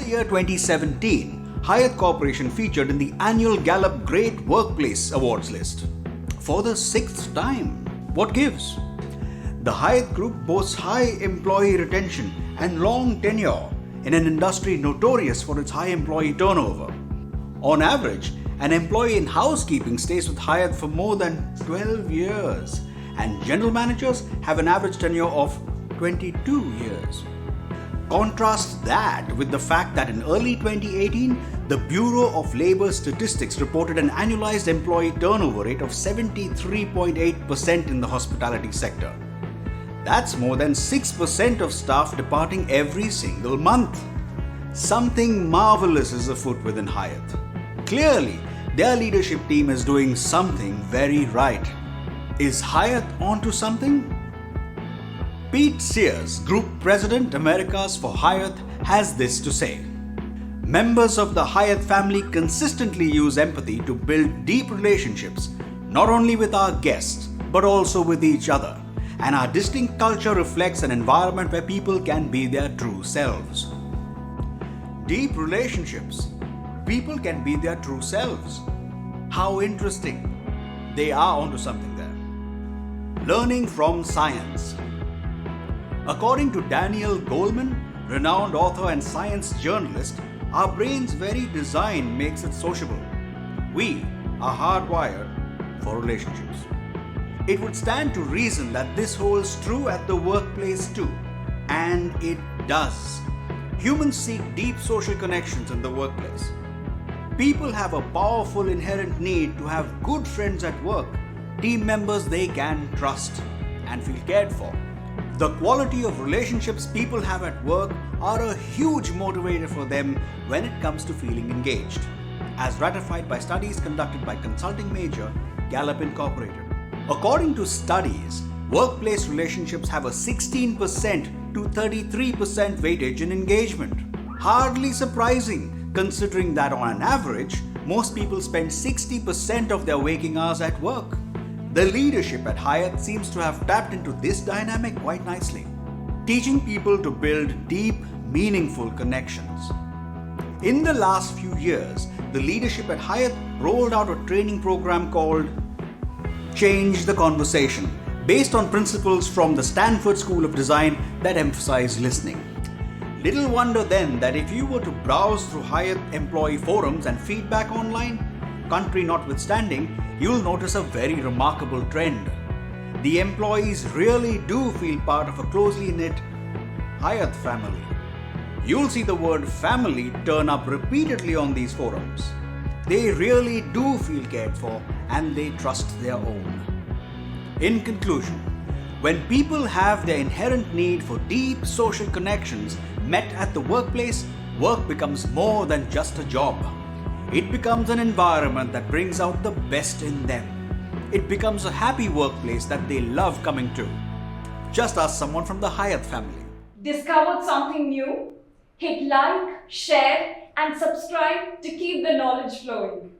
year 2017, Hyatt Corporation featured in the annual Gallup Great Workplace Awards list. For the 6th time. What gives? The Hyatt Group boasts high employee retention and long tenure in an industry notorious for its high employee turnover. On average, an employee in housekeeping stays with Hyatt for more than 12 years, and general managers have an average tenure of 22 years. Contrast that with the fact that in early 2018, the Bureau of Labor Statistics reported an annualized employee turnover rate of 73.8% in the hospitality sector. That's more than 6% of staff departing every single month. Something marvelous is afoot within Hyatt. Clearly, their leadership team is doing something very right. Is Hyatt onto something? Pete Sears, Group President Americas for Hyatt, has this to say. Members of the Hyatt family consistently use empathy to build deep relationships, not only with our guests, but also with each other. And our distinct culture reflects an environment where people can be their true selves. Deep relationships. People can be their true selves. How interesting. They are onto something there. Learning from science. According to Daniel Goleman, renowned author and science journalist, our brain's very design makes it sociable. We are hardwired for relationships. It would stand to reason that this holds true at the workplace too. And it does. Humans seek deep social connections in the workplace. People have a powerful inherent need to have good friends at work, team members they can trust and feel cared for. The quality of relationships people have at work are a huge motivator for them when it comes to feeling engaged, as ratified by studies conducted by consulting major Gallup Incorporated. According to studies, workplace relationships have a 16% to 33% weightage in engagement. Hardly surprising, considering that on an average, most people spend 60% of their waking hours at work. The leadership at Hyatt seems to have tapped into this dynamic quite nicely, teaching people to build deep, meaningful connections. In the last few years, the leadership at Hyatt rolled out a training program called Change the Conversation, based on principles from the Stanford School of Design that emphasize listening. Little wonder then that if you were to browse through Hyatt employee forums and feedback online, country notwithstanding, you'll notice a very remarkable trend. The employees really do feel part of a closely knit Hyatt family. You'll see the word family turn up repeatedly on these forums. They really do feel cared for and they trust their own. In conclusion, when people have their inherent need for deep social connections met at the workplace, work becomes more than just a job. It becomes an environment that brings out the best in them. It becomes a happy workplace that they love coming to. Just ask someone from the Hyatt family. Discovered something new? Hit like, share, and subscribe to keep the knowledge flowing.